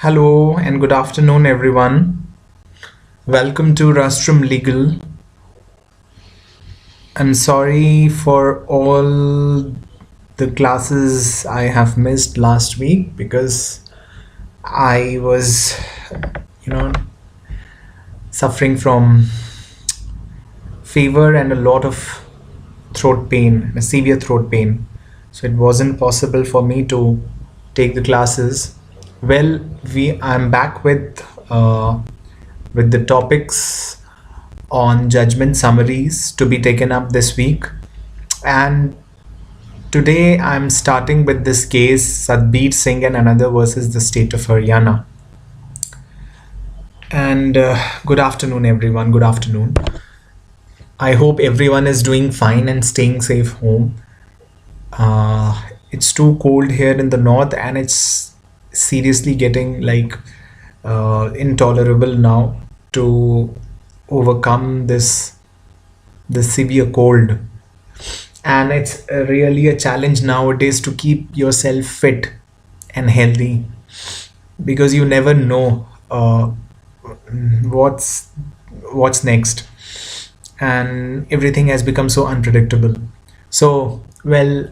Hello and good afternoon, everyone. Welcome to RostrumLegal. I'm sorry for all the classes I have missed last week because I was, you know, suffering from fever and a lot of throat pain, a severe throat pain. So it wasn't possible for me to take the classes. Well, I'm back with the topics on judgment summaries to be taken up this week. And today I'm starting with this case, Satbir Singh and another versus the state of Haryana. And good afternoon, everyone. Good afternoon. I hope everyone is doing fine and staying safe home. It's too cold here in the north, and it's seriously getting intolerable now to overcome this severe cold. And it's really a challenge nowadays to keep yourself fit and healthy because you never know what's what's next, and everything has become so unpredictable. So, well,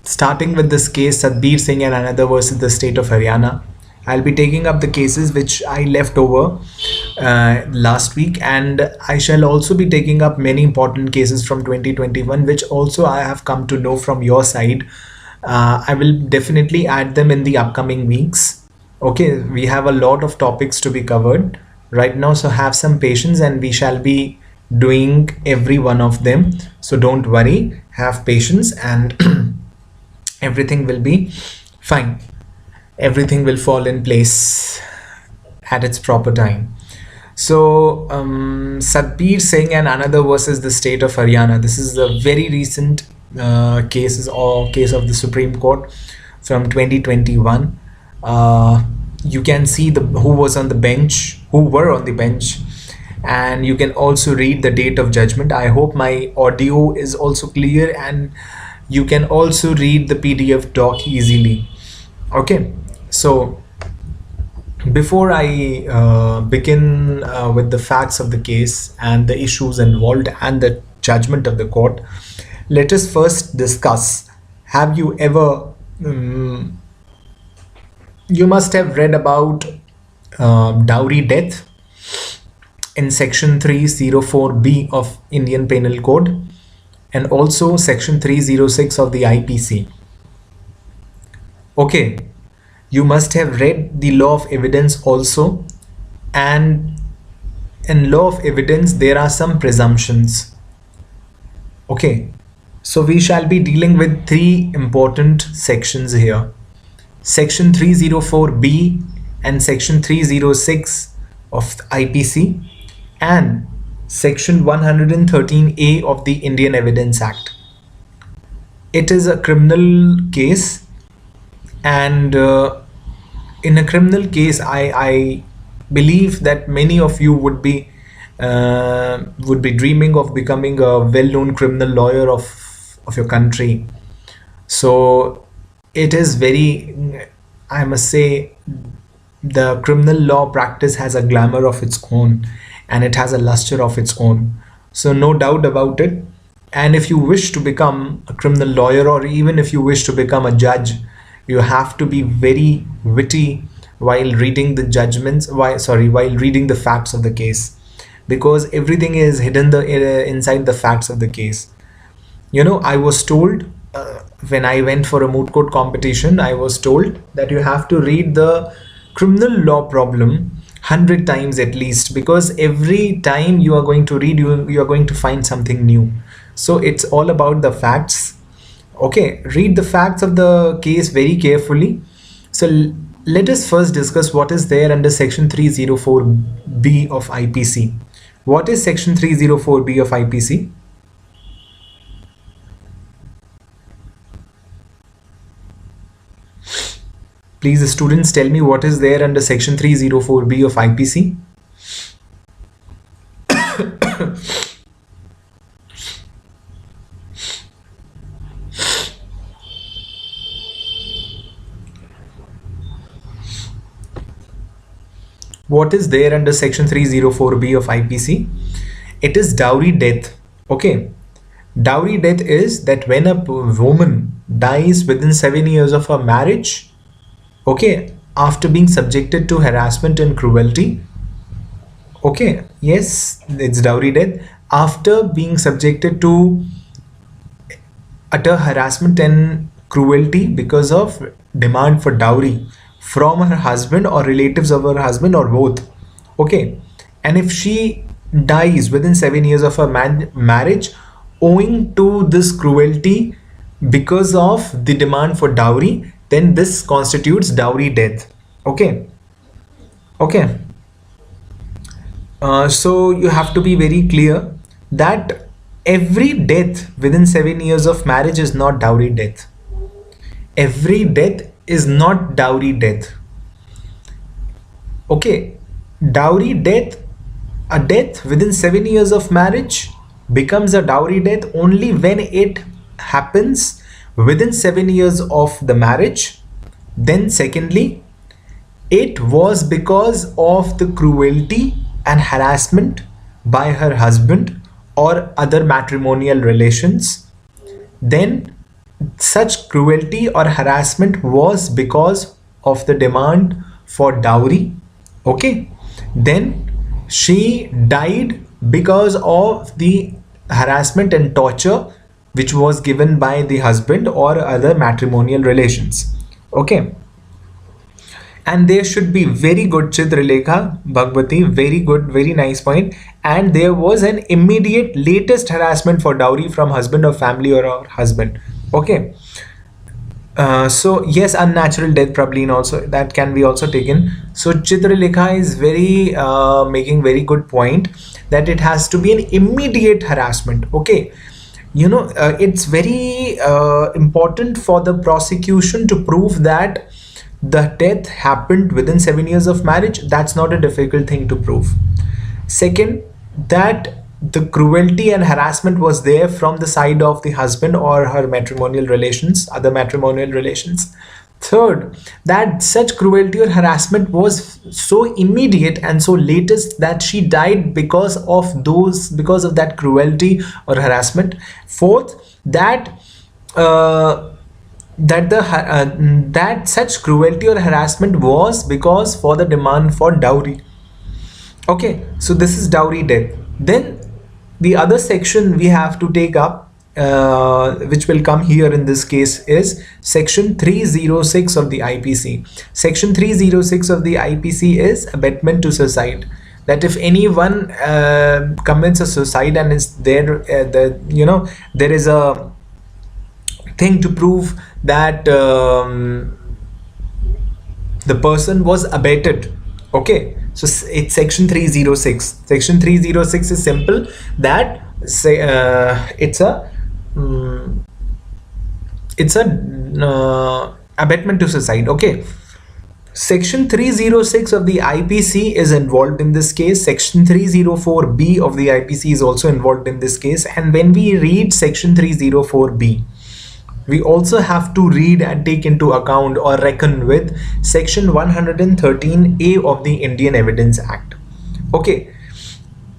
starting with this case, Satbir Singh and another versus the state of Haryana, I'll be taking up the cases which I left over last week, and I shall also be taking up many important cases from 2021, which also I have come to know from your side. I will definitely add them in the upcoming weeks. Okay, we have a lot of topics to be covered right now, so have some patience and we shall be doing every one of them. So don't worry, have patience, and everything will be fine. Everything will fall in place at its proper time. So, Satbir Singh and another versus the state of Haryana. This is a very recent case of the Supreme Court from 2021. You can see who was on the bench, who were on the bench, and you can also read the date of judgment. I hope my audio is also clear, and you can also read the PDF doc easily. Okay, so before I begin with the facts of the case and the issues involved and the judgment of the court, let us first discuss, have you ever you must have read about dowry death in section 304B of Indian Penal Code and also section 306 of the IPC. Okay, you must have read the law of evidence also, and in law of evidence there are some presumptions. Okay, so we shall be dealing with three important sections here: section 304B and section 306 of the IPC and section 113A of the Indian Evidence Act. It is a criminal case, and in a criminal case, I believe that many of you would be dreaming of becoming a well-known criminal lawyer of your country. So it is very, I must say, the criminal law practice has a glamour of its own, and it has a luster of its own. So no doubt about it. And if you wish to become a criminal lawyer, or even if you wish to become a judge, you have to be very witty while reading the judgments, while reading the facts of the case, because everything is hidden inside the facts of the case. I was told when I went for a moot court competition, I was told that you have to read the criminal law problem 100 times at least, because every time you are going to read, you are going to find something new. So it's all about the facts. Okay, read the facts of the case very carefully. So let us first discuss what is there under section 304B of IPC. What is section 304B of IPC? Please, students, tell me what is there under section 304B of IPC. what is there under section 304B of IPC? It is dowry death. Okay, dowry death is that when a woman dies within 7 years of her marriage, okay, after being subjected to harassment and cruelty. Okay, yes, it's dowry death. After being subjected to utter harassment and cruelty because of demand for dowry from her husband or relatives of her husband or both. Okay, and if she dies within 7 years of her marriage owing to this cruelty because of the demand for dowry, then this constitutes dowry death. Okay. Okay. So you have to be very clear that every death within 7 years of marriage is not dowry death. Every death is not dowry death. Okay, dowry death, a death within 7 years of marriage becomes a dowry death only when it happens within 7 years of the marriage. Then secondly, it was because of the cruelty and harassment by her husband or other matrimonial relations. Then such cruelty or harassment was because of the demand for dowry. Okay, then she died because of the harassment and torture which was given by the husband or other matrimonial relations. Okay, and there should be very good Chitralekha Bhagwati, very good, very nice point. And there was an immediate latest harassment for dowry from husband or family or her husband. Okay, so yes, unnatural death probably also that can be also taken. So Chitralekha is very making very good point that it has to be an immediate harassment. Okay, you know, it's very important for the prosecution to prove that the death happened within 7 years of marriage. That's not a difficult thing to prove. Second, that the cruelty and harassment was there from the side of the husband or her matrimonial relations, other matrimonial relations. Third, that such cruelty or harassment was so immediate and so latest that she died because of that cruelty or harassment. Fourth, that such cruelty or harassment was because for the demand for dowry. Okay, so this is dowry death. Then the other section we have to take up, which will come here in this case, is section 306 of the IPC. Section 306 of the IPC is abetment to suicide. That if anyone commits a suicide and is there, there is a thing to prove that the person was abetted. Okay, so it's section 306. Section 306 is simple, that say it's a abetment to suicide. Okay, section 306 of the IPC is involved in this case. Section 304B of the IPC is also involved in this case. And when we read section 304B, we also have to read and take into account or reckon with section 113A of the Indian Evidence Act. Okay,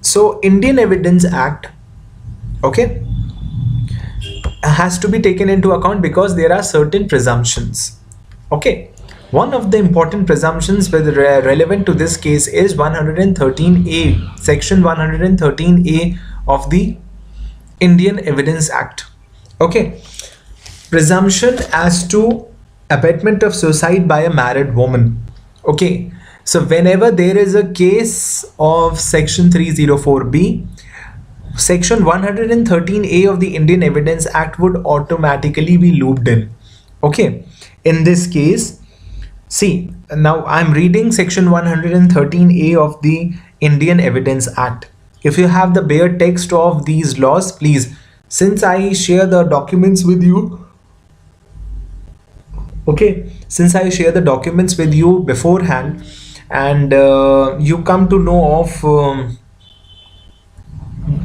so Indian Evidence Act, okay, has to be taken into account because there are certain presumptions. Okay, one of the important presumptions relevant to this case is 113A, section 113A of the Indian Evidence Act. Okay, presumption as to abetment of suicide by a married woman. Okay, so whenever there is a case of section 304B, section 113A of the Indian Evidence Act would automatically be looped in. Okay, in this case, see, now I'm reading section 113A of the Indian Evidence Act. If you have the bare text of these laws, please, since I share the documents with you, okay, since I share the documents with you beforehand, and you come to know of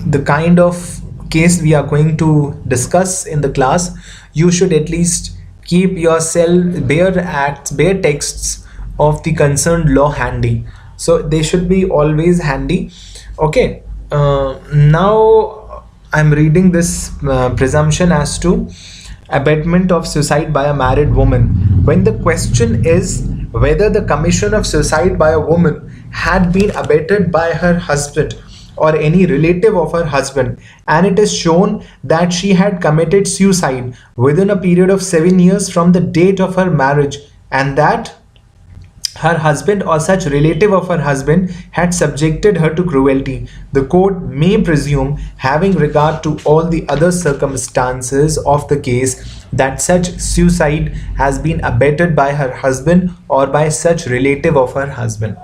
the kind of case we are going to discuss in the class, you should at least keep yourself bare texts of the concerned law handy, so they should be always handy. Okay, now I'm reading this presumption as to abetment of suicide by a married woman. When the question is whether the commission of suicide by a woman had been abetted by her husband or any relative of her husband, and it is shown that she had committed suicide within a period of 7 years from the date of her marriage, and that her husband or such relative of her husband had subjected her to cruelty, the court may presume, having regard to all the other circumstances of the case, that such suicide has been abetted by her husband or by such relative of her husband.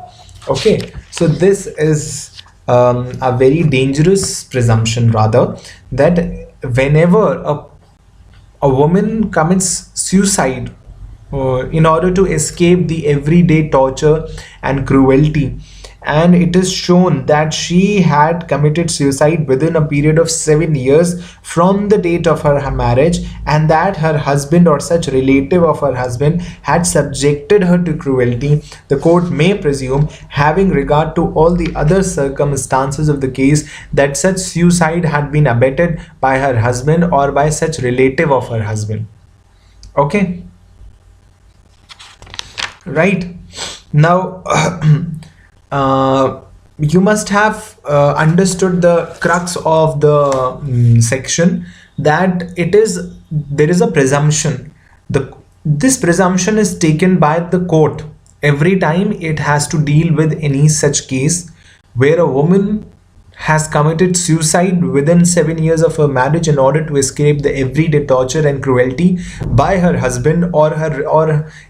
Okay, so this is a very dangerous presumption, rather, that whenever a woman commits suicide in order to escape the everyday torture and cruelty, and it is shown that she had committed suicide within a period of 7 years from the date of her marriage, and that her husband or such relative of her husband had subjected her to cruelty, the court may presume, having regard to all the other circumstances of the case, that such suicide had been abetted by her husband or by such relative of her husband. Okay, right. Now you must have understood the crux of the section, that there is a presumption. This presumption is taken by the court every time it has to deal with any such case where a woman has committed suicide within 7 years of her marriage in order to escape the everyday torture and cruelty by her husband or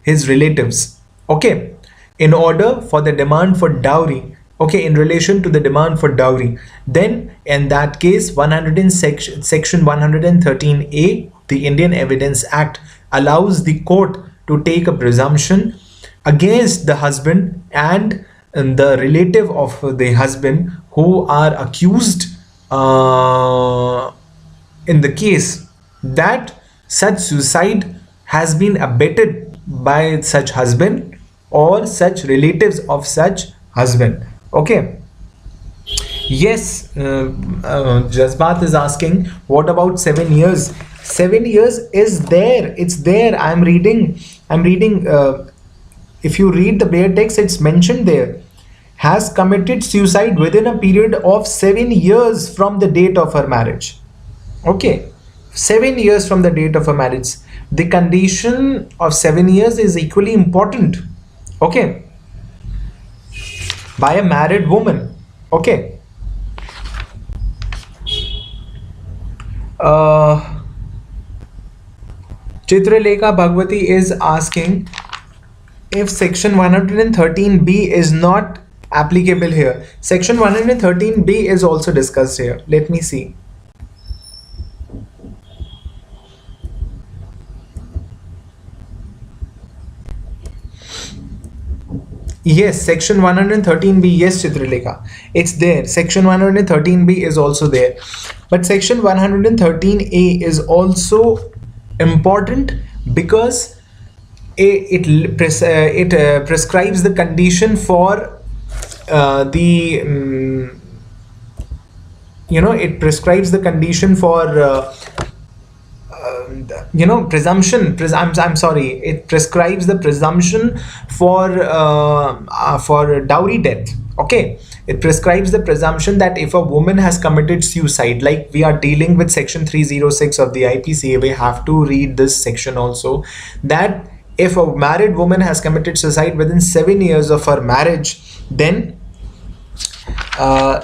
his relatives. Okay, in order for the demand for dowry, okay, in relation to the demand for dowry, then in that case section 113A, the Indian Evidence Act, allows the court to take a presumption against the husband and the relative of the husband who are accused in the case, that such suicide has been abetted by such husband or such relatives of such husband. Okay, yes. Jazbat is asking, what about 7 years? 7 years is there, it's there. I'm reading if you read the bare text, it's mentioned there, has committed suicide within a period of 7 years from the date of her marriage. Okay, 7 years from the date of her marriage. The condition of 7 years is equally important. Okay, by a married woman. Okay, Chitralekha Bhagwati is asking if section 113B is not applicable here. Section 113B is also discussed here. Let me see. Yes, section 113B, yes, Chitralekha, it's there. Section 113B is also there, but section 113A is also important because it prescribes the condition for it prescribes the condition for presumption. I'm sorry. It prescribes the presumption for dowry death. Okay, it prescribes the presumption that if a woman has committed suicide, like we are dealing with section 306 of the IPC, we have to read this section also, that if a married woman has committed suicide within 7 years of her marriage, then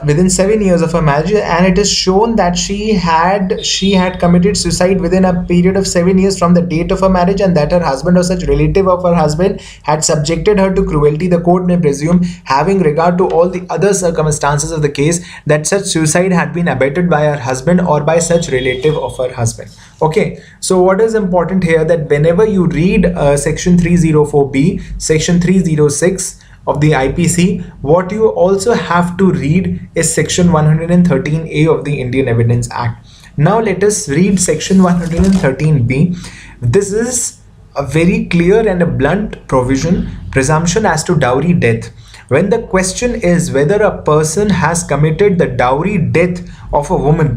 within 7 years of her marriage, and it is shown that she had committed suicide within a period of 7 years from the date of her marriage, and that her husband or such relative of her husband had subjected her to cruelty, the court may presume, having regard to all the other circumstances of the case, that such suicide had been abetted by her husband or by such relative of her husband. Okay, so what is important here, that whenever you read section 304B, section 306 of the IPC, what you also have to read is section 113A of the Indian Evidence Act. Now let us read section 113B. This is a very clear and a blunt provision, presumption as to dowry death. when the question is whether a person has committed the dowry death of a woman,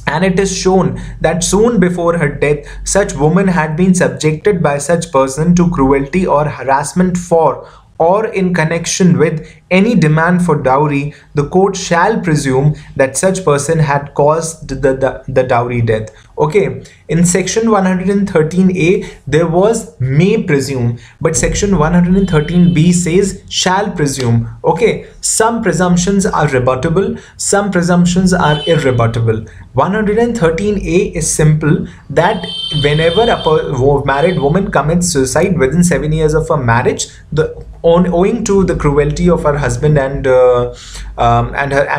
and it is shown that soon before her death, such woman had been subjected by such person to cruelty or harassment for or in connection with any demand for dowry, the court shall presume that such person had caused the dowry death. Okay, in section 113A, there was may presume, but section 113B says shall presume. Okay, some presumptions are rebuttable, some presumptions are irrebuttable. 113A is simple, that whenever a married woman commits suicide within 7 years of her marriage, owing to the cruelty of her husband and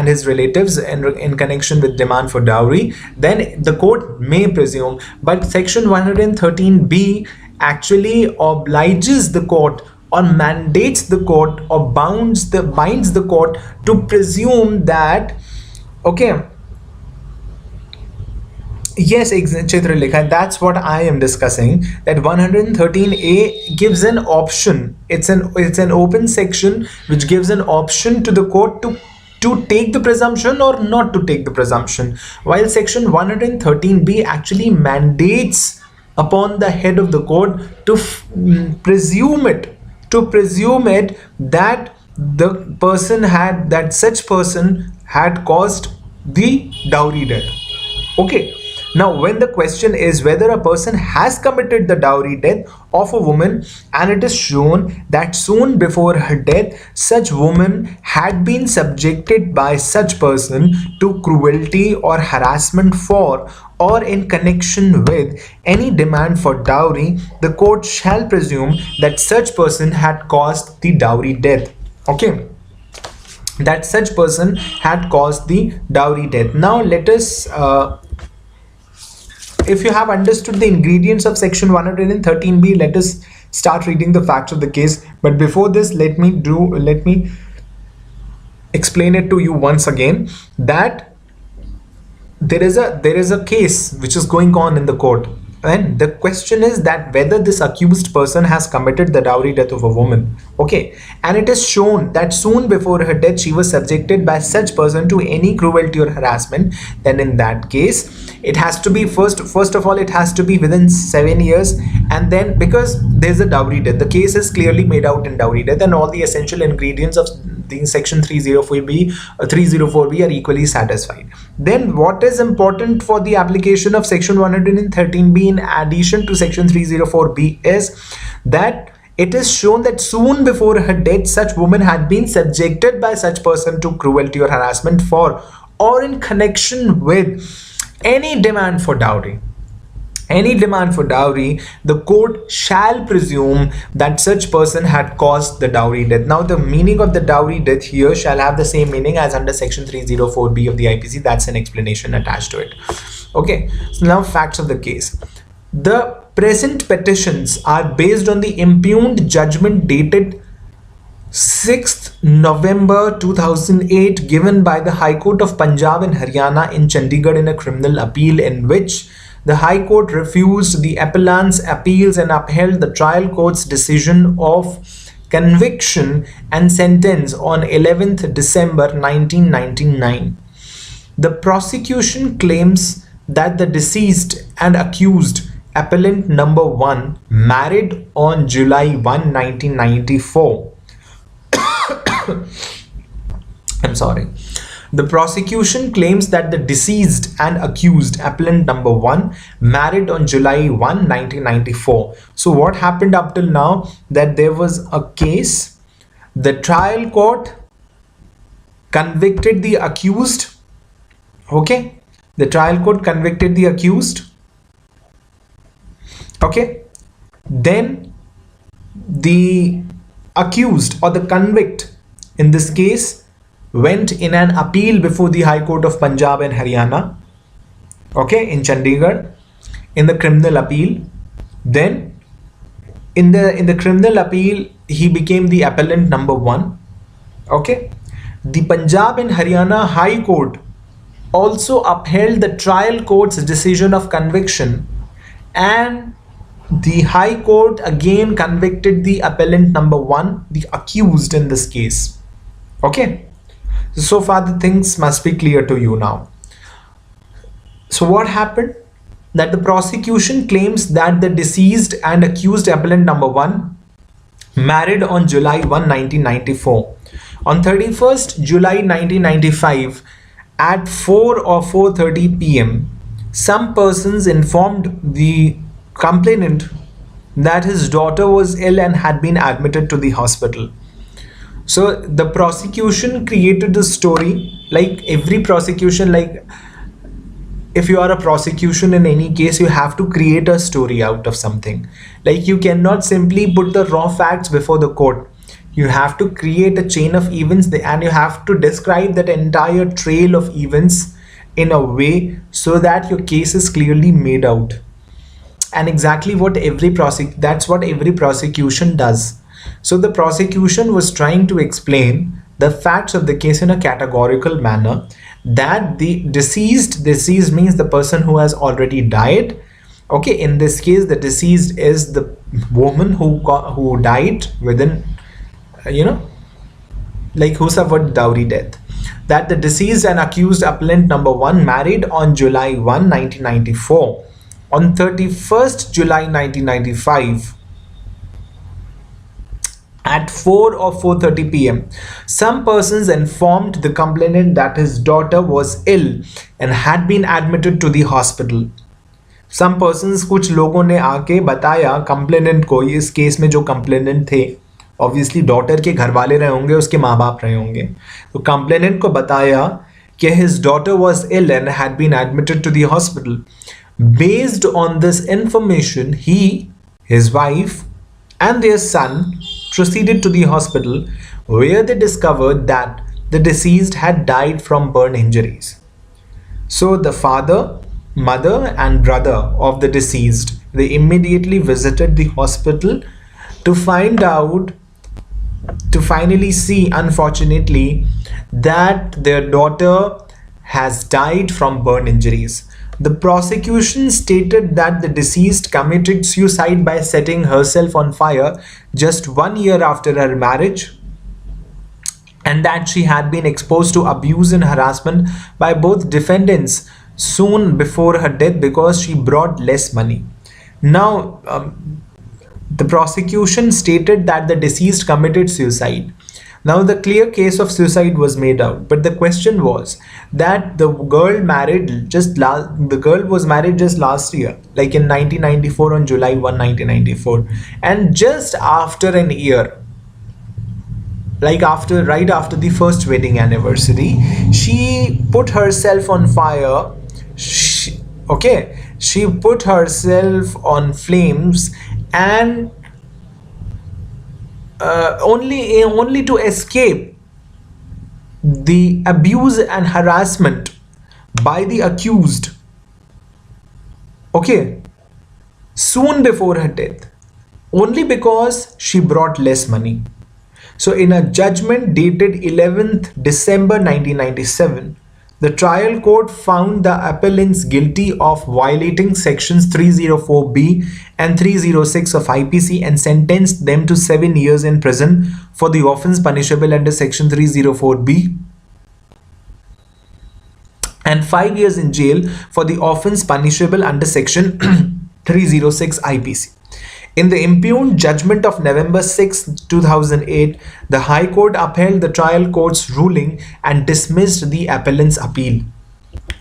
his relatives in connection with demand for dowry, then the court may presume. But section 113B actually obliges the court or mandates the court or binds the court to presume that, okay, yes, Chitralekha, that's what I am discussing, that 113A gives an option. It's an open section which gives an option to the court to take the presumption or not to take the presumption, while section 113B actually mandates upon the head of the court to presume it that such person had caused the dowry death. Okay, now when the question is whether a person has committed the dowry death of a woman, and it is shown that soon before her death such woman had been subjected by such person to cruelty or harassment for or in connection with any demand for dowry, the court shall presume that such person had caused the dowry death. Okay, that such person had caused the dowry death. Now let us if you have understood the ingredients of section 113B, let us start reading the facts of the case. But before this, let me explain it to you once again, that there is a case which is going on in the court, and the question is that whether this accused person has committed the dowry death of a woman. Okay, and it is shown that soon before her death she was subjected by such person to any cruelty or harassment. Then in that case, it has to be first of all, it has to be within 7 years, and then because there's a dowry death, the case is clearly made out in dowry death, and all the essential ingredients of the section 304B are equally satisfied. Then what is important for the application of section 113B in addition to section 304B is that it is shown that soon before her death such woman had been subjected by such person to cruelty or harassment for or in connection with any demand for dowry. The court shall presume that such person had caused the dowry death. Now the meaning of the dowry death here shall have the same meaning as under section 304B of the IPC. That's an explanation attached to it. Okay, so now facts of the case. The present petitions are based on the impugned judgment dated 6th November 2008 given by the High Court of Punjab and Haryana in Chandigarh in a criminal appeal, in which the High Court refused the appellant's appeals and upheld the trial court's decision of conviction and sentence on 11th December 1999. The prosecution claims that the deceased and accused, appellant number 1, married on July 1, 1994. I'm sorry. The prosecution claims that the deceased and accused, appellant number 1, married on July 1, 1994. So what happened up till now, that there was a case, the trial court convicted the accused. Okay, the trial court convicted the accused. Okay, then the accused or the convict in this case went in an appeal before the High Court of Punjab and Haryana, okay, in Chandigarh, in the criminal appeal. Then in the criminal appeal he became the appellant number 1. Okay, the Punjab and Haryana High Court also upheld the trial court's decision of conviction, and The High Court again convicted the appellant number 1, the accused in this case. Okay, so far the things must be clear to you now. So what happened? That the prosecution claims that the deceased and accused appellant number 1 married on July 1, 1994. On 31st July 1995 at 4 or 4:30 p.m., some persons informed the complainant that his daughter was ill and had been admitted to the hospital. So the prosecution created the story, like every prosecution, like if you are a prosecution in any case, you have to create a story out of something. Like you cannot simply put the raw facts before the court. You have to create a chain of events and you have to describe that entire trail of events in a way so that your case is clearly made out. And exactly what that's what every prosecution does. So the prosecution was trying to explain the facts of the case in a categorical manner, that the deceased means the person who has already died. Okay, in this case the deceased is the woman who died within, like who suffered dowry death. That the deceased and accused appellant number 1 married on July 1, 1994. On 31st July 1995 at 4 or 4:30 p.m., some persons informed the complainant that his daughter was ill and had been admitted to the hospital. Some persons, कुछ लोगों ने आके बताया complainant को, इस case में जो complainant थे ऑब्वियसली डॉटर के घर वाले रहे होंगे, उसके माँ बाप रहे होंगे, तो कंप्लेनेंट को बताया कि his daughter was ill and had been admitted to the hospital. Based on this information, he, his wife, and their son proceeded to the hospital, where they discovered that the deceased had died from burn injuries. So the father, mother, and brother of the deceased, they immediately visited the hospital to finally see, unfortunately, that their daughter has died from burn injuries. The prosecution stated that the deceased committed suicide by setting herself on fire just 1 year after her marriage, and that she had been exposed to abuse and harassment by both defendants soon before her death because she brought less money. Now, the prosecution stated that the deceased committed suicide. Now the clear case of suicide was made out, but the question was that the girl was married just last year, like in 1994 on July 1, 1994, and just after an year, like right after the first wedding anniversary, she put herself on fire. She put herself on flames and only to escape the abuse and harassment by the accused, soon before her death, only because she brought less money. So in a judgment dated 11th December 1997, the trial court found the appellants guilty of violating sections 304B and 306 of IPC and sentenced them to 7 years in prison for the offence punishable under section 304B and 5 years in jail for the offence punishable under section 306 IPC. In the impugned judgment of November 6, 2008, the High Court upheld the trial court's ruling and dismissed the appellant's appeal.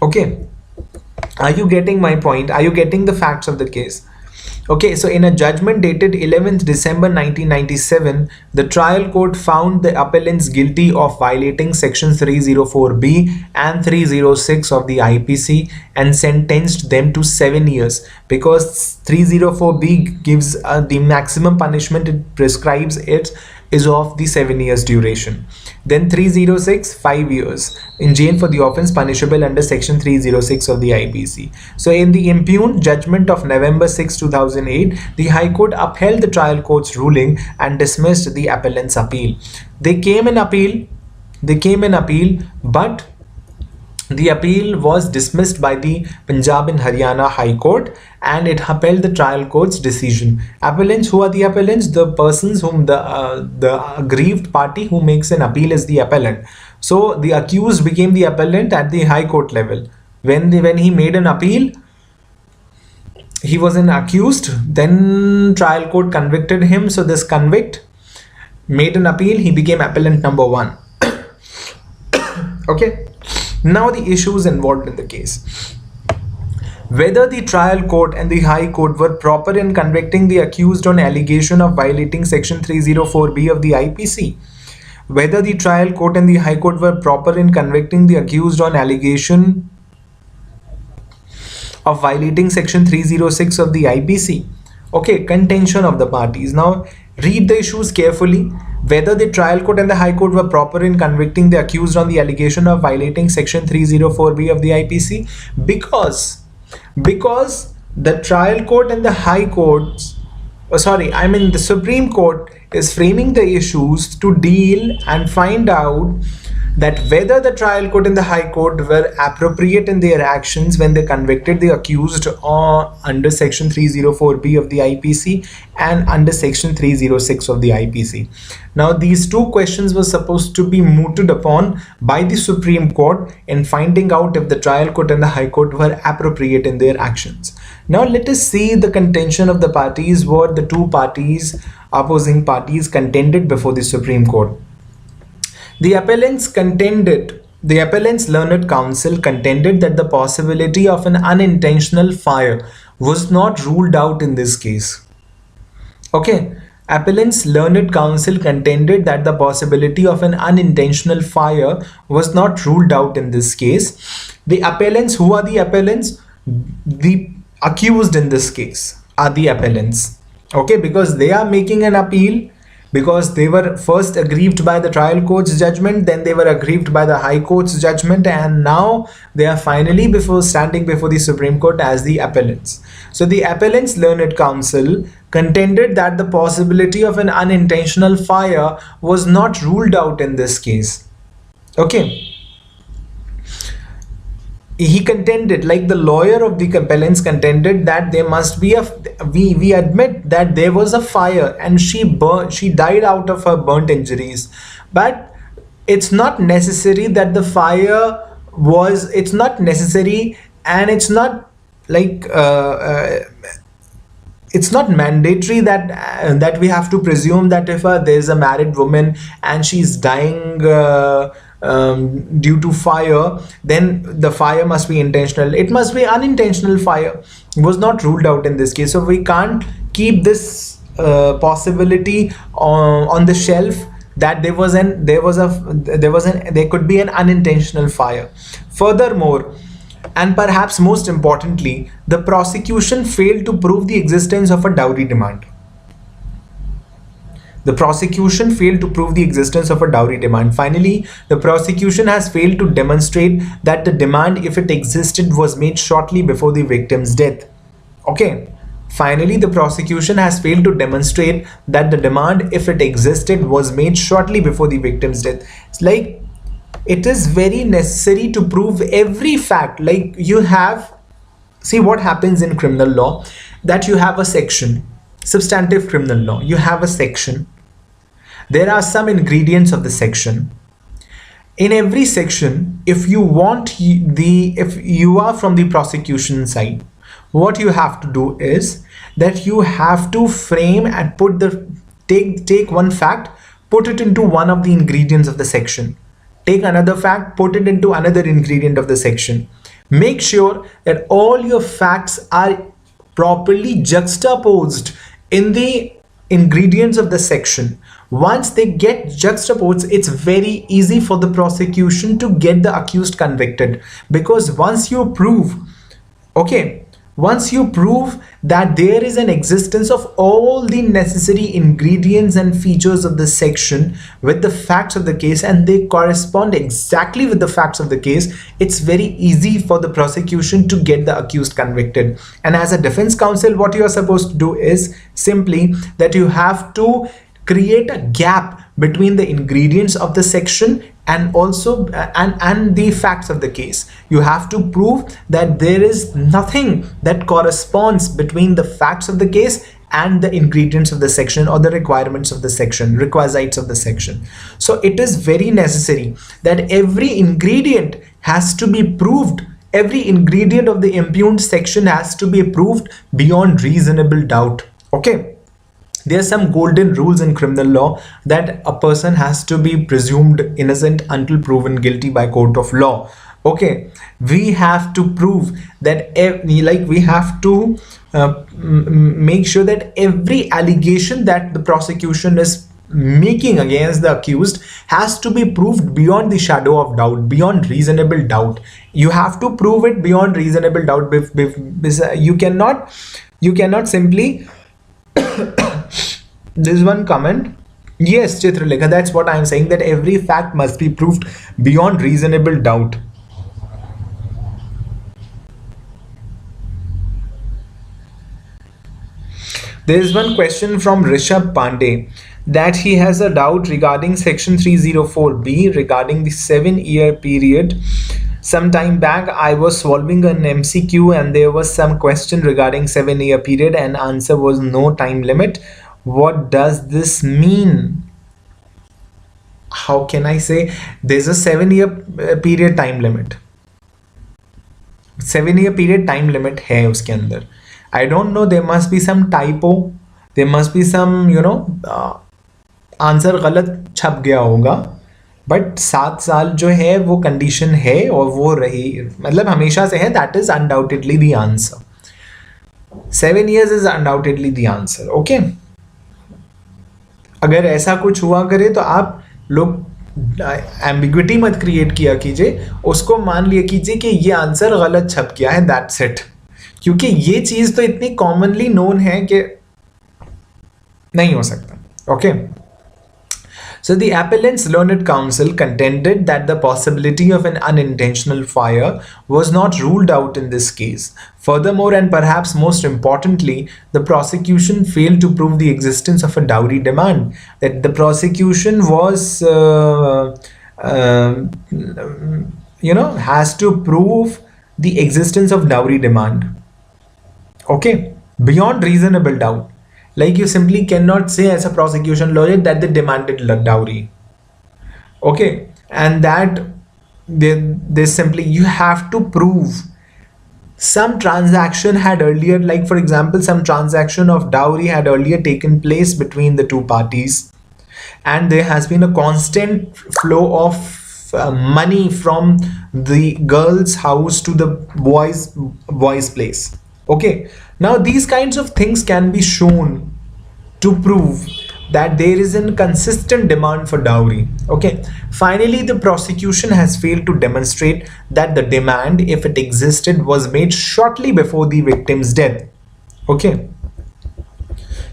Okay, are you getting my point? Are you getting the facts of the case? Okay, so in a judgment dated 11th December 1997, the trial court found the appellants guilty of violating section 304B and 306 of the IPC and sentenced them to 7 years, because 304B gives the maximum punishment it prescribes is of the 7 years duration. Then 306, 5 years in jail for the offence punishable under section 306 of the IPC. So in the impugned judgment of November 6, 2008, the High Court upheld the trial court's ruling and dismissed the appellant's appeal. They came in appeal, but The appeal was dismissed by the Punjab and Haryana High Court, and it upheld the trial court's decision. Appellants, who are the appellants? The persons whom the aggrieved party who makes an appeal is the appellant. So the accused became the appellant at the High Court level. When he made an appeal, he was an accused, then trial court convicted him. So this convict made an appeal, he became appellant number 1. Okay. Now the issues involved in the case. Whether the trial court and the High Court were proper in convicting the accused on allegation of violating section 304B of the IPC. Whether the trial court and the High Court were proper in convicting the accused on allegation of violating section 306 of the IPC. Okay, contention of the parties. Now read the issues carefully. Whether the trial court and the High Court were proper in convicting the accused on the allegation of violating section 304B of the IPC, because the trial court and the High Courts, the Supreme Court is framing the issues to deal and find out that whether the trial court and the High Court were appropriate in their actions when they convicted the accused under section 304B of the IPC and under section 306 of the IPC. Now these two questions were supposed to be mooted upon by the Supreme Court in finding out if the trial court and the High Court were appropriate in their actions. Now let us see the contention of the parties, what the two parties, opposing parties, contended before the Supreme Court. The appellant's learned counsel contended that the possibility of an unintentional fire was not ruled out in this case. Okay, appellant's learned counsel contended that the possibility of an unintentional fire was not ruled out in this case. The appellants, who are the appellants? The accused in this case are the appellants. Okay, because they are making an appeal, because they were first aggrieved by the trial court's judgment, then they were aggrieved by the High Court's judgment, and now they are finally standing before the Supreme Court as the appellants. So the appellant's learned counsel contended that the possibility of an unintentional fire was not ruled out in this case. Okay. He contended, like the lawyer of the appellants contended, that there must be we admit that there was a fire and she died out of her burnt injuries, but it's not necessary that the fire was, it's not necessary, and it's not like it's not mandatory that we have to presume that if there's a married woman and she's dying due to fire, then the fire must be intentional. It must be unintentional fire. It was not ruled out in this case. So we can't keep this possibility on the shelf that there could be an unintentional fire. Furthermore, and perhaps most importantly, the prosecution failed to prove the existence of a dowry demand. The prosecution failed to prove the existence of a dowry demand. Finally, the prosecution has failed to demonstrate that the demand, if it existed, was made shortly before the victim's death. Okay. Finally, the prosecution has failed to demonstrate that the demand, if it existed, was made shortly before the victim's death. It's like it is very necessary to prove every fact. Like you have, see what happens in criminal law, that you have a section, substantive criminal law, you have a section. There are some ingredients of the section. In every section, if you are from the prosecution side, what you have to do is that you have to frame and take one fact, put it into one of the ingredients of the section. Take another fact, put it into another ingredient of the section. Make sure that all your facts are properly juxtaposed in the ingredients of the section. Once they get juxtaposed, it's very easy for the prosecution to get the accused convicted, because once you prove that there is an existence of all the necessary ingredients and features of the section with the facts of the case, and they correspond exactly with the facts of the case, it's very easy for the prosecution to get the accused convicted. And as a defense counsel, what you are supposed to do is simply that you have to create a gap between the ingredients of the section and also and the facts of the case. You have to prove that there is nothing that corresponds between the facts of the case and the ingredients of the section, or the requirements of the section, requisites of the section. So it is very necessary that every ingredient has to be proved. Every ingredient of the impugned section has to be proved beyond reasonable doubt. Okay. There are some golden rules in criminal law that a person has to be presumed innocent until proven guilty by court of law. Okay, we have to prove that, we have to make sure that every allegation that the prosecution is making against the accused has to be proved beyond the shadow of doubt, beyond reasonable doubt. You have to prove it beyond reasonable doubt. You cannot simply this one comment. Yes, Chitralekha, that's what I'm saying, that every fact must be proved beyond reasonable doubt. There is one question from Rishabh Pandey, that he has a doubt regarding section 304B regarding the 7-year period. Some time back I was solving an MCQ and there was some question regarding 7-year period and answer was no time limit. What does this mean? How can I say? There's a 7-year period time limit. 7-year period time limit है उसके अंदर. I don't know, there must be some typo. There must be some, answer गलत छप गया होगा. But 7 साल जो है वो कंडीशन है और वो रही, मतलब हमेशा से है. That is undoubtedly the answer. 7 years is undoubtedly the answer. Okay, अगर ऐसा कुछ हुआ करे तो आप लोग एम्बिग्विटी मत क्रिएट किया कीजिए, उसको मान लिया कीजिए कि ये आंसर गलत छप गया है, दैट्स इट. क्योंकि ये चीज तो इतनी कॉमनली नोन है कि नहीं हो सकता. Okay. So the appellant's learned counsel contended that the possibility of an unintentional fire was not ruled out in this case. Furthermore, and perhaps most importantly, the prosecution failed to prove the existence of a dowry demand. That the prosecution was, has to prove the existence of dowry demand. Okay, beyond reasonable doubt. Like, you simply cannot say as a prosecution lawyer that they demanded dowry. Okay, and that they simply, you have to prove some transaction had earlier, like for example, some transaction of dowry had earlier taken place between the two parties, and there has been a constant flow of money from the girl's house to the boy's place. Okay, now these kinds of things can be shown to prove that there is a consistent demand for dowry. Okay, finally the prosecution has failed to demonstrate that the demand, if it existed, was made shortly before the victim's death. Okay,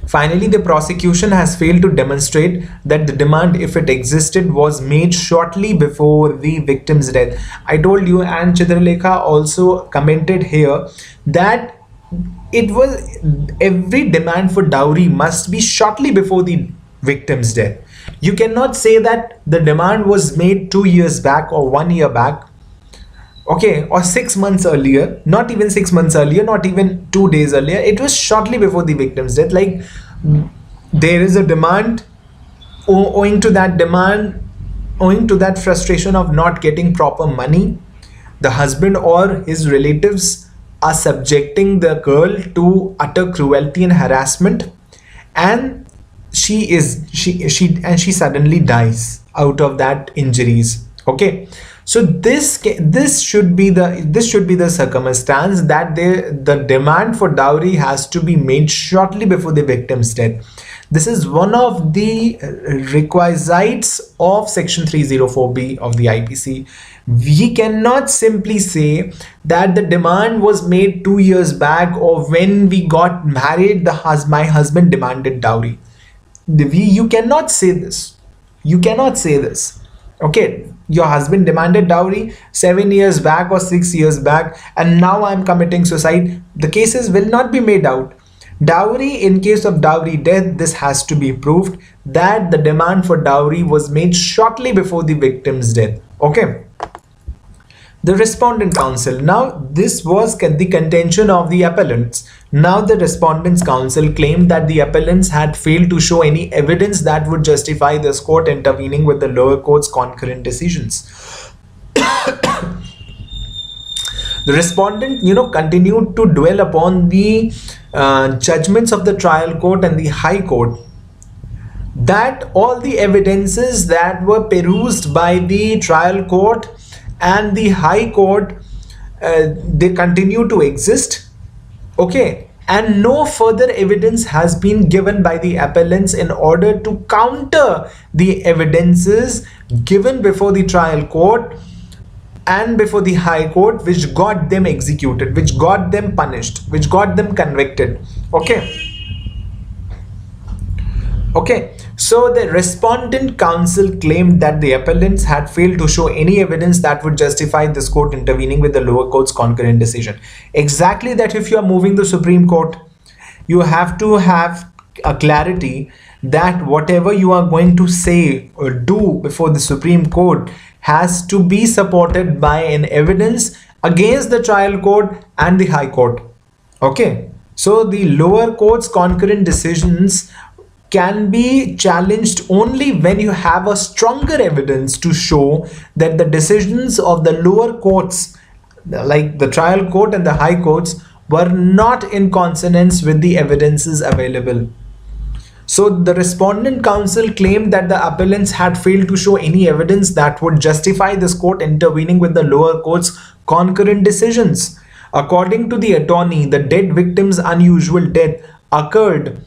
finally the prosecution has failed to demonstrate that the demand, if it existed, was made shortly before the victim's death. I told you, and Chitralekha also commented here, that it was every demand for dowry must be shortly before the victim's death. You cannot say that the demand was made 2 years back or 1 year back, okay, or 6 months earlier. Not even 6 months earlier, not even 2 days earlier. It was shortly before the victim's death. Like, there is a demand, owing to that demand, owing to that frustration of not getting proper money, the husband or his relatives are subjecting the girl to utter cruelty and harassment, and she suddenly dies out of that injuries. Okay, so this should be the circumstance that the demand for dowry has to be made shortly before the victim's death. This is one of the requisites of section 304B of the IPC. We cannot simply say that the demand was made 2 years back, or when we got married, my husband demanded dowry. You cannot say this. You cannot say this. Okay, your husband demanded dowry 7 years back or 6 years back, and now I'm committing suicide. The cases will not be made out. Dowry, in case of dowry death, this has to be proved that the demand for dowry was made shortly before the victim's death. Okay. The Respondent Counsel. Now, this was the contention of the appellants. Now, the Respondent's Counsel claimed that the appellants had failed to show any evidence that would justify this court intervening with the lower court's concurrent decisions. The respondent, continued to dwell upon the judgments of the trial court and the high court, that all the evidences that were perused by the trial court and the high court, they continue to exist. Okay, and no further evidence has been given by the appellants in order to counter the evidences given before the trial court and before the high court, which got them executed, which got them punished, which got them convicted. Okay, so the Respondent Counsel claimed that the appellants had failed to show any evidence that would justify this court intervening with the lower court's concurrent decision. Exactly that. If you are moving the Supreme Court, you have to have a clarity that whatever you are going to say or do before the Supreme Court has to be supported by an evidence against the trial court and the high court. Okay, so the lower court's concurrent decisions can be challenged only when you have a stronger evidence to show that the decisions of the lower courts, like the trial court and the high courts, were not in consonance with the evidences available. So the Respondent Counsel claimed that the appellants had failed to show any evidence that would justify this court intervening with the lower court's concurrent decisions. According to the attorney, the dead victim's unusual death occurred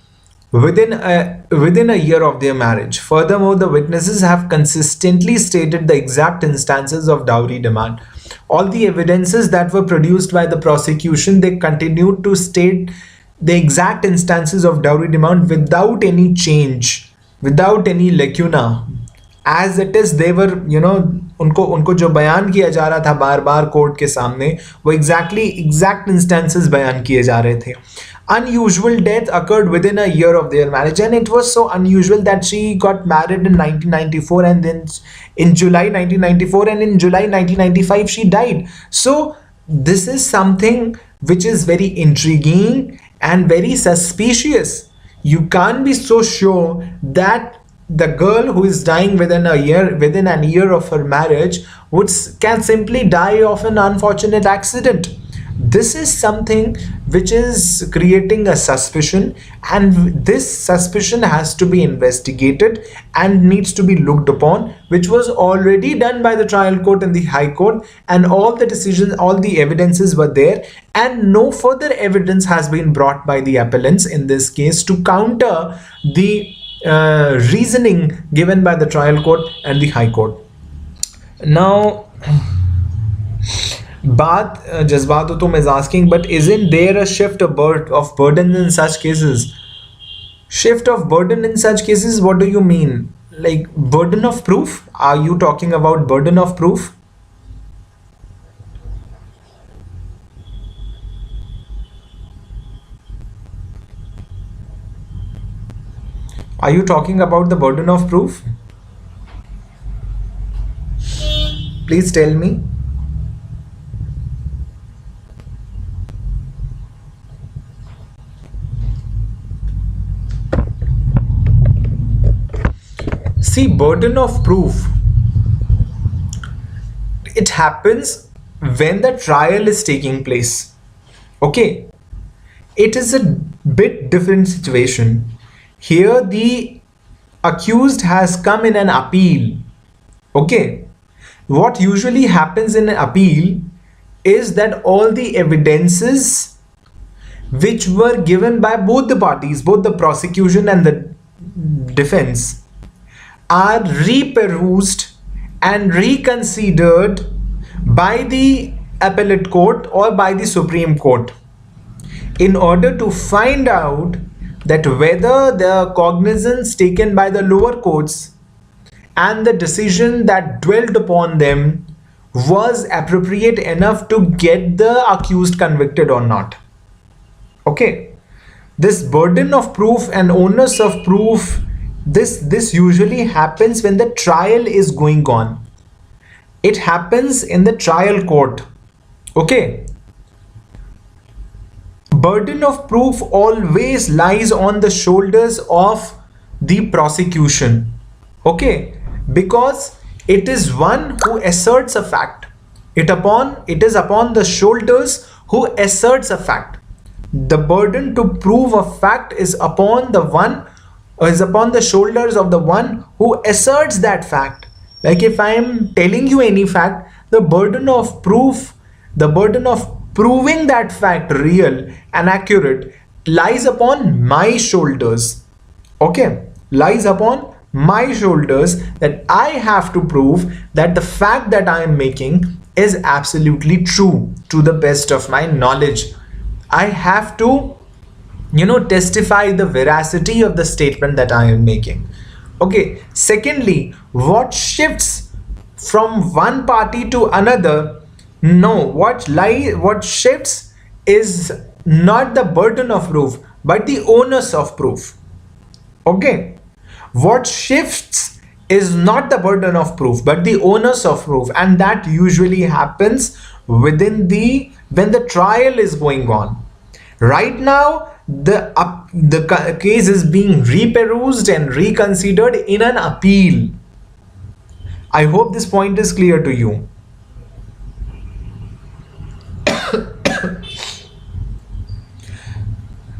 within a year of their marriage. Furthermore, the witnesses have consistently stated the exact instances of dowry demand. All the evidences that were produced by the prosecution, they continued to state the exact instances of dowry demand without any change, without any lacuna. As it is, they were, उनको जो बयान किया जा रहा था बार बार court के सामने, वो exact instances बयान किए जा रहे थे. Unusual death occurred within a year of their marriage, and it was so unusual that she got married in 1994, and then in July 1994, and in July 1995 she died. So this is something which is very intriguing and very suspicious. You can't be so sure that the girl who is dying within a year of her marriage can simply die of an unfortunate accident. This is something which is creating a suspicion, and this suspicion has to be investigated and needs to be looked upon, which was already done by the trial court and the high court, and all the decisions, all the evidences were there, and no further evidence has been brought by the appellants in this case to counter the reasoning given by the trial court and the high court. Now, Jazbato is asking, but isn't there a shift of burden in such cases? Shift of burden in such cases, what do you mean? Like burden of proof? Are you talking about burden of proof? Are you talking about the burden of proof? Please tell me. See, burden of proof, it happens when the trial is taking place. Okay, it is a bit different situation. Here the accused has come in an appeal. Okay, what usually happens in an appeal is that all the evidences which were given by both the parties, both the prosecution and the defense, are reperused and reconsidered by the appellate court or by the Supreme Court in order to find out that whether the cognizance taken by the lower courts and the decision that dwelled upon them was appropriate enough to get the accused convicted or not. Okay, This burden of proof and onus of proof, this usually happens when the trial is going on. It happens in the trial court. Okay. Burden of proof always lies on the shoulders of the prosecution. Okay, because it is one who asserts a fact. It is upon the shoulders who asserts a fact. The burden to prove a fact is upon the shoulders of the one who asserts that fact. Like if I am telling you any fact, the burden of proving that fact real and accurate lies upon my shoulders. Okay, lies upon my shoulders, that I have to prove that the fact that I am making is absolutely true to the best of my knowledge. I have to, testify the veracity of the statement that I am making. Okay, secondly, what shifts from one party to another? No, what shifts is not the burden of proof, but the onus of proof. Okay, what shifts is not the burden of proof, but the onus of proof, and that usually happens when the trial is going on. Right now, the case is being reperused and reconsidered in an appeal. I hope this point is clear to you.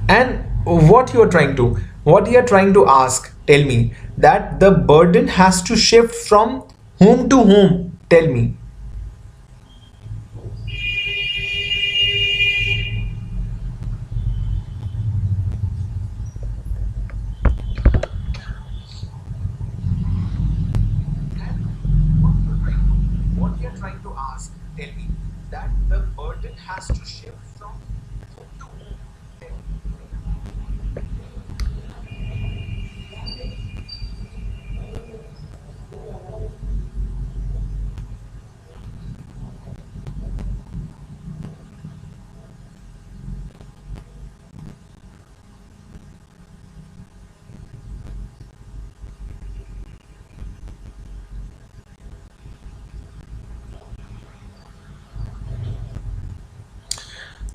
And what you are trying to ask, tell me, that the burden has to shift from whom to whom? Tell me. What you are trying to ask, tell me, that the burden has to shift from whom to whom? Tell me.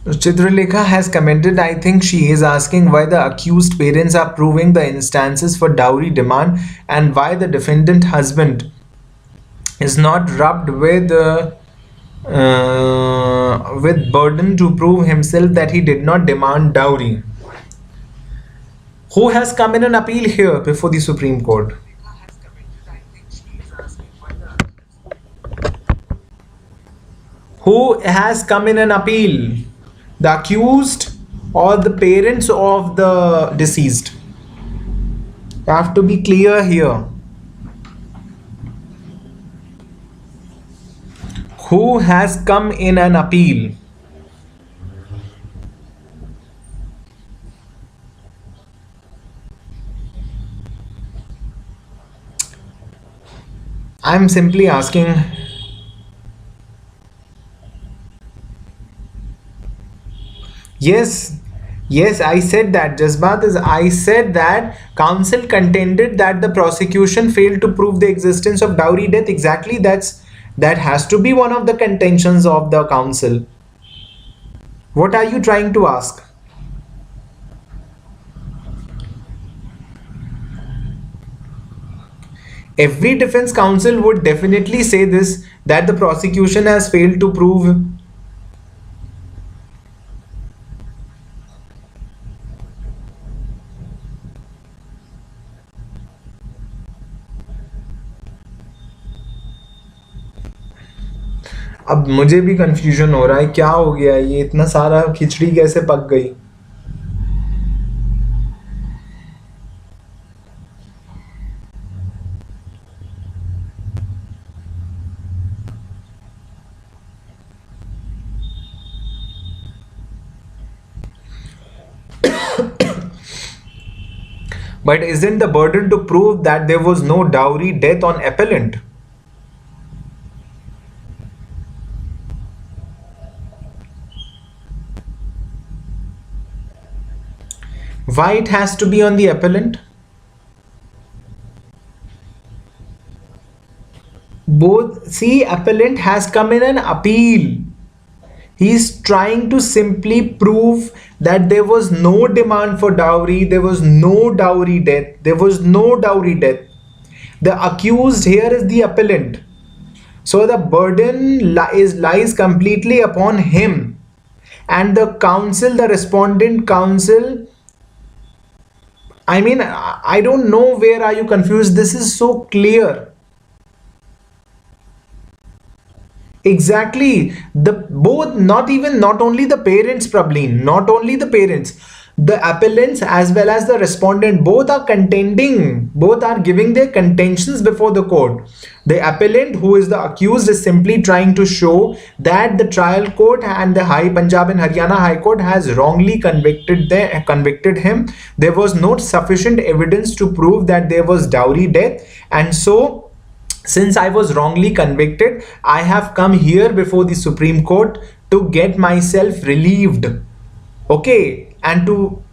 Chitralekha has commented, I think she is asking why the accused parents are proving the instances for dowry demand and why the defendant husband is not rubbed with burden to prove himself that he did not demand dowry. Who has come in an appeal here before the Supreme Court? Who has come in an appeal? The accused or the parents of the deceased? You have to be clear here. Who has come in an appeal? I'm simply asking. Yes, I said that. I said that counsel contended that the prosecution failed to prove the existence of dowry death. Exactly, that has to be one of the contentions of the counsel. What are you trying to ask? Every defense counsel would definitely say this, that the prosecution has failed to prove. अब मुझे भी confusion हो रहा है, क्या हो गया, ये इतना सारा खिचड़ी कैसे पक गई? But isn't the burden to prove that there was no dowry death on appellant? Why it has to be on the appellant? Both, see, appellant has come in an appeal. He's trying to simply prove that there was no demand for dowry, there was no dowry death, there was no dowry death. The accused here is the appellant. So the burden lies completely upon him. And the counsel, the respondent counsel, I mean, I don't know where are you confused. This is so clear. Exactly. The both, not only the parents, Prablin, not only the parents, the appellants as well as the respondent, both are contending, both are giving their contentions before the court. The appellant, who is the accused, is simply trying to show that the trial court and the Punjab and Haryana High Court has wrongly convicted him. There was not sufficient evidence to prove that there was dowry death, and so since I was wrongly convicted, I have come here before the Supreme Court to get myself relieved, okay, and to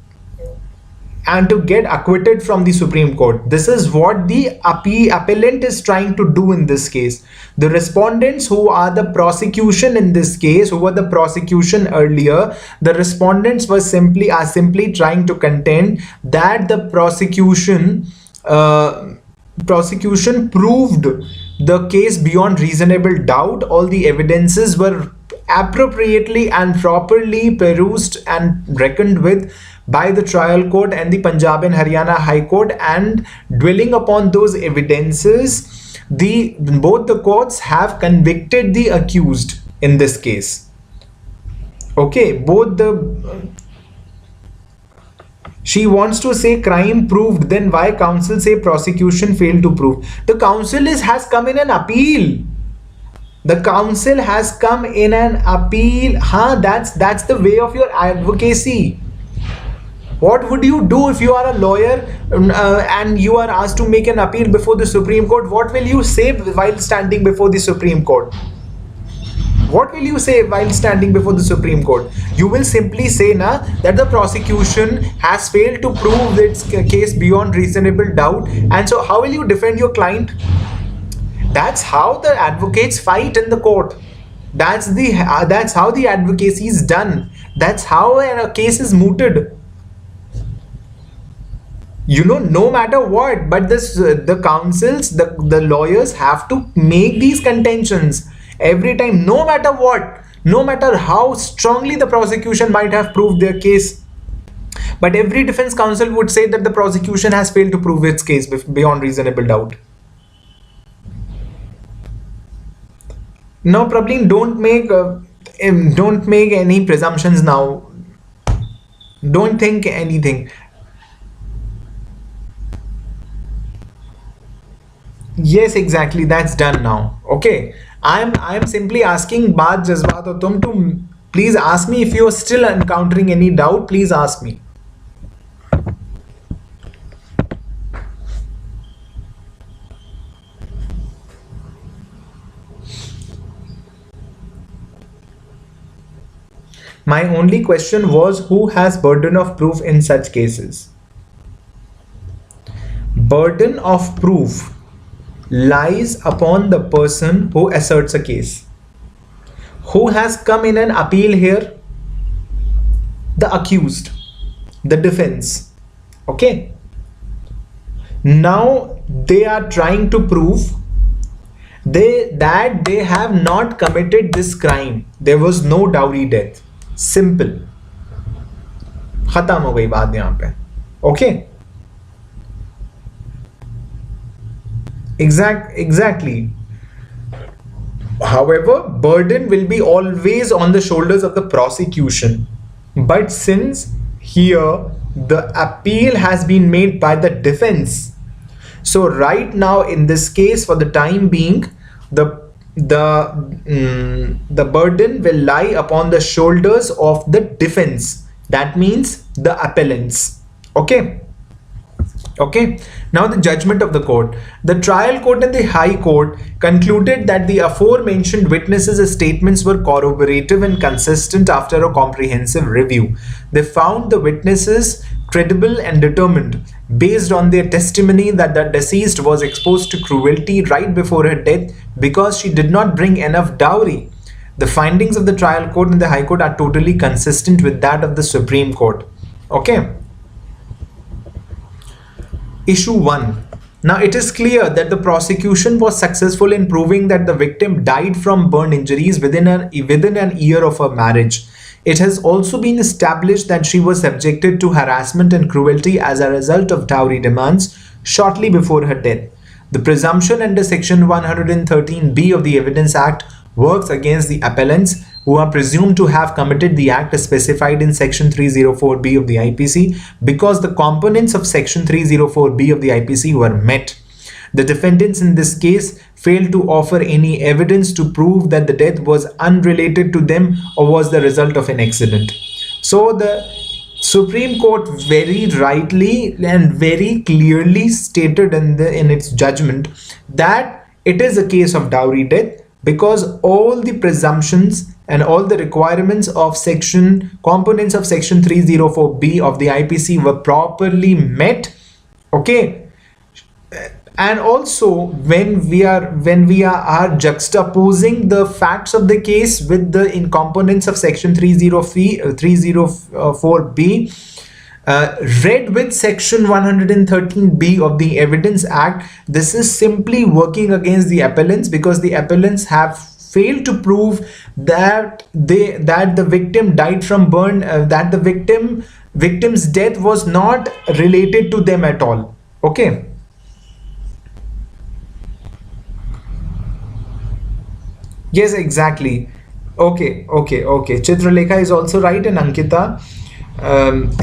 get acquitted from the Supreme Court. This is what the appellant is trying to do in this case. The respondents, who are the prosecution in this case, who were the prosecution earlier, the respondents are simply trying to contend that the prosecution proved the case beyond reasonable doubt. All the evidences were appropriately and properly perused and reckoned with by the trial court and the Punjab and Haryana High Court, and dwelling upon those evidences, both the courts have convicted the accused in this case. Okay, she wants to say crime proved, then why counsel say prosecution failed to prove? The counsel has come in an appeal. The counsel has come in an appeal. That's the way of your advocacy. What would you do if you are a lawyer and you are asked to make an appeal before the Supreme Court? What will you say while standing before the Supreme Court? What will you say while standing before the Supreme Court? You will simply say that the prosecution has failed to prove its case beyond reasonable doubt, and so how will you defend your client? That's how the advocates fight in the court. That's how the advocacy is done. That's how a case is mooted. No matter what, but the counsels, the lawyers have to make these contentions every time, no matter what, no matter how strongly the prosecution might have proved their case. But every defense counsel would say that the prosecution has failed to prove its case beyond reasonable doubt. Now, probably don't make any presumptions now. Don't think anything. Yes, exactly. That's done now. Okay. I'm simply asking baat jazbaat ho tum to please ask me if you are still encountering any doubt. Please ask me. My only question was, who has burden of proof in such cases? Burden of proof lies upon the person who asserts a case. Who has come in an appeal here? The accused, the defense. Okay. Now they are trying to prove that they have not committed this crime. There was no dowry death. Simple. खत्म हो गई बात यहाँ पे. Okay. Exactly. However, burden will be always on the shoulders of the prosecution. But since here the appeal has been made by the defense, so right now in this case, for the time being, the burden will lie upon the shoulders of the defense. That means the appellants. Okay. Okay, now the judgment of the court. The trial court and the high court concluded that the aforementioned witnesses' statements were corroborative and consistent after a comprehensive review. They found the witnesses credible and determined, based on their testimony, that the deceased was exposed to cruelty right before her death because she did not bring enough dowry. The findings of the trial court and the high court are totally consistent with that of the Supreme Court. Okay. Issue 1. Now it is clear that the prosecution was successful in proving that the victim died from burn injuries within an year of her marriage. It has also been established that she was subjected to harassment and cruelty as a result of dowry demands shortly before her death. The presumption under Section 113B of the Evidence Act works against the appellants, who are presumed to have committed the act as specified in Section 304B of the IPC, because the components of Section 304B of the IPC were met. The defendants in this case failed to offer any evidence to prove that the death was unrelated to them or was the result of an accident. So the Supreme Court very rightly and very clearly stated in its judgment that it is a case of dowry death, because all the presumptions and all the requirements of components of Section 304B of the IPC were properly met. Okay. And also when we are juxtaposing the facts of the case with the components of Section 304B, read with Section 113B of the Evidence Act, this is simply working against the appellants, because the appellants have failed to prove that the victim died from burn, that the victim's death was not related to them at all. Okay. Yes, exactly. Okay. Chitralekha is also right, and Ankita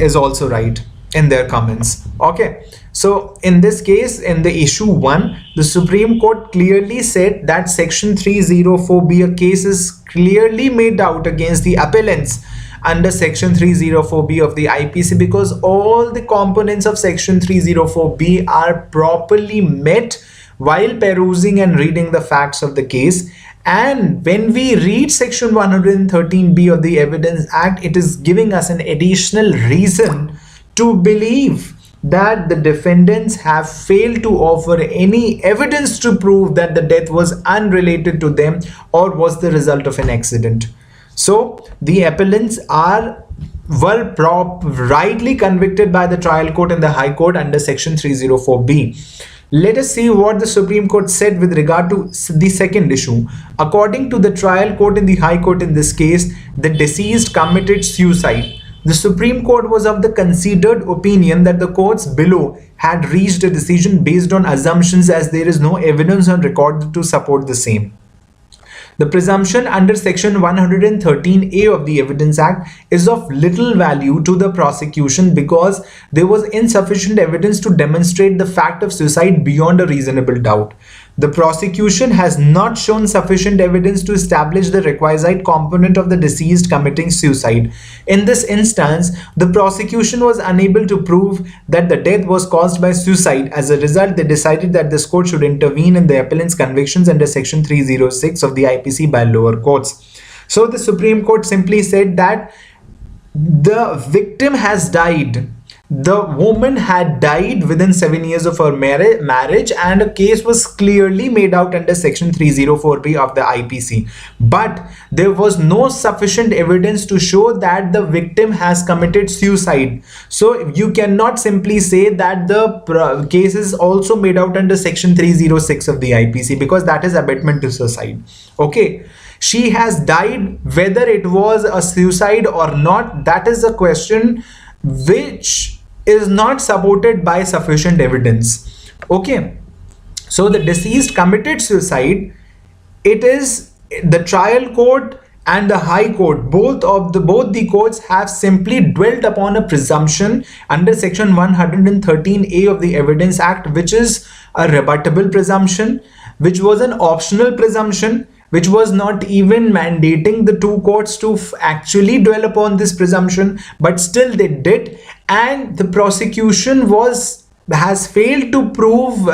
is also right in their comments. Okay, so in this case, in the issue 1, the Supreme Court clearly said that Section 304B, a case is clearly made out against the appellants under Section 304B of the IPC, because all the components of Section 304B are properly met while perusing and reading the facts of the case. And when we read Section 113B of the Evidence Act, it is giving us an additional reason to believe that the defendants have failed to offer any evidence to prove that the death was unrelated to them or was the result of an accident. So the appellants were rightly convicted by the trial court and the high court under Section 304B. Let us see what the Supreme Court said with regard to the second issue. According to the trial court and the high court in this case, the deceased committed suicide. The Supreme Court was of the considered opinion that the courts below had reached a decision based on assumptions, as there is no evidence on record to support the same. The presumption under Section 113A of the Evidence Act is of little value to the prosecution because there was insufficient evidence to demonstrate the fact of suicide beyond a reasonable doubt. The prosecution has not shown sufficient evidence to establish the requisite component of the deceased committing suicide. In this instance, the prosecution was unable to prove that the death was caused by suicide. As a result, they decided that this court should intervene in the appellant's convictions under Section 306 of the IPC by lower courts. So the Supreme Court simply said that the victim has died. The woman had died within 7 years of her marriage, and a case was clearly made out under Section 304B of the IPC. But there was no sufficient evidence to show that the victim has committed suicide. So you cannot simply say that the case is also made out under Section 306 of the IPC, because that is abetment to suicide. Okay. She has died, whether it was a suicide or not, that is a question which is not supported by sufficient evidence. Okay, so the deceased committed suicide. It is the trial court and the high court, both the courts have simply dwelt upon a presumption under Section 113A of the Evidence Act, which is a rebuttable presumption, which was an optional presumption, which was not even mandating the two courts to actually dwell upon this presumption, but still they did, and the prosecution was has failed to prove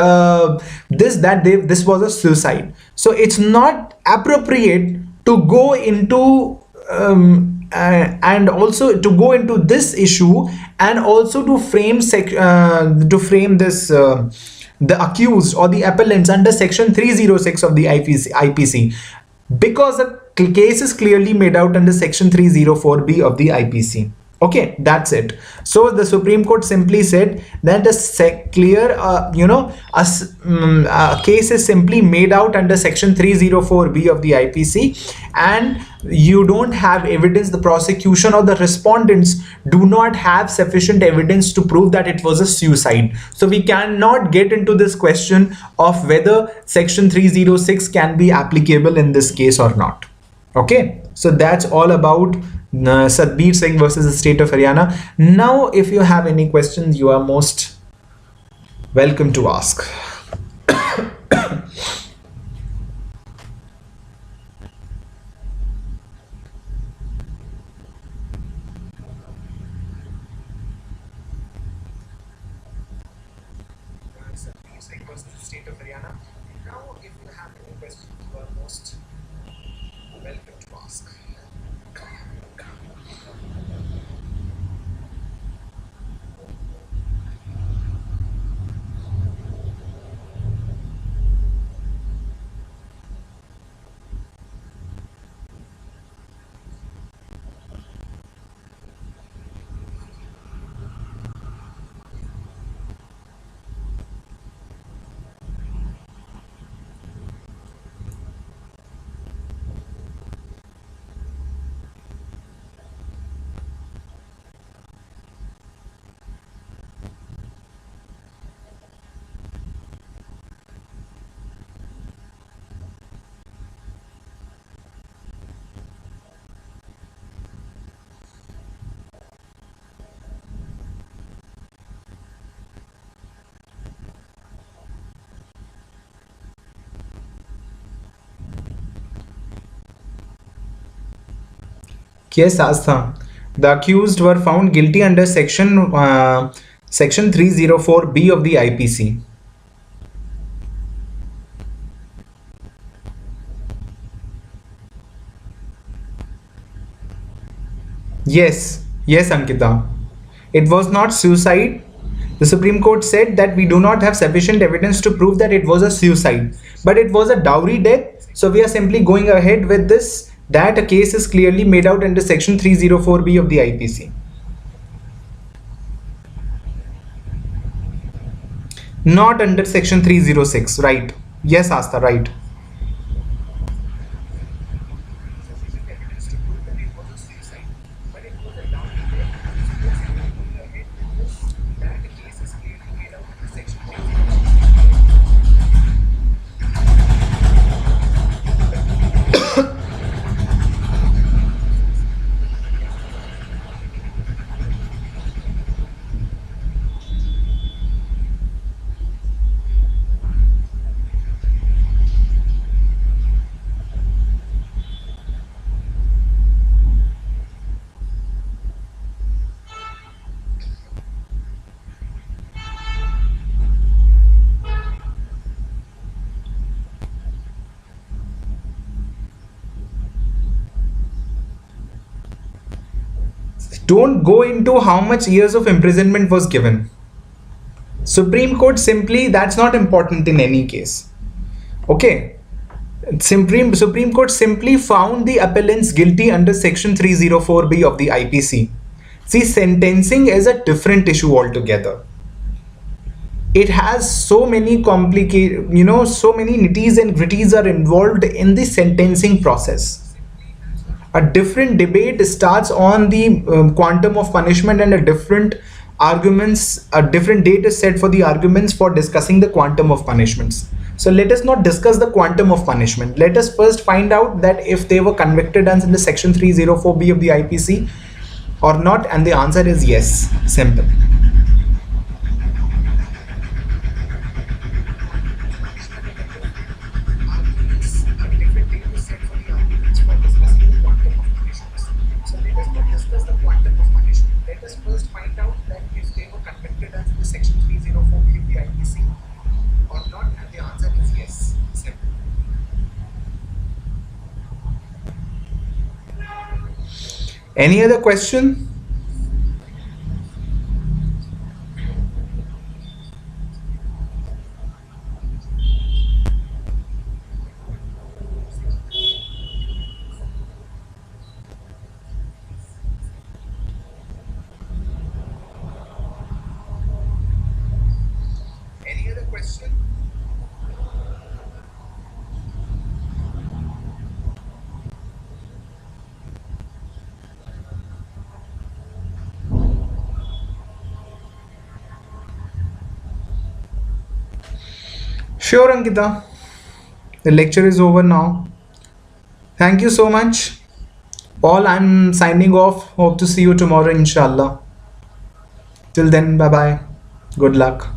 this was a suicide. So it's not appropriate to go into and also to go into this issue, and also to frame this the accused or the appellants under section 306 of the IPC, because the case is clearly made out under section 304B of the IPC. Okay, that's it. So the Supreme Court simply said that a clear a case is simply made out under section 304B of the IPC, and you don't have evidence, the prosecution or the respondents do not have sufficient evidence to prove that it was a suicide. So we cannot get into this question of whether section 306 can be applicable in this case or not. Okay, so that's all about Satbir Singh versus the state of Haryana. Now, if you have any questions, you are most welcome to ask. Satbir Singh versus the state of Haryana. Now, if you have any questions, you are most welcome to ask. Yes, Astha. The accused were found guilty under section 304B of the IPC. Yes, Ankita. It was not suicide. The Supreme Court said that we do not have sufficient evidence to prove that it was a suicide, but it was a dowry death. So we are simply going ahead with this, that a case is clearly made out under section 304B of the IPC. Not under section 306, right? Yes, Asta, right. Don't go into how much years of imprisonment was given. Supreme Court simply, that's not important in any case. Okay. Supreme Court simply found the appellants guilty under section 304B of the IPC. See, sentencing is a different issue altogether. It has so many complicated, so many nitties and gritties are involved in the sentencing process. A different debate starts on the quantum of punishment, and a different date is set for the arguments for discussing the quantum of punishments. So let us not discuss the quantum of punishment. Let us first find out that if they were convicted under section 304B of the IPC or not, and the answer is yes. Simple. Let us first find out that if they were convicted under section 304B Any other question? Any other question? Sure, Ankita. The lecture is over now. Thank you so much. Paul, I'm signing off. Hope to see you tomorrow, inshallah. Till then, bye bye. Good luck.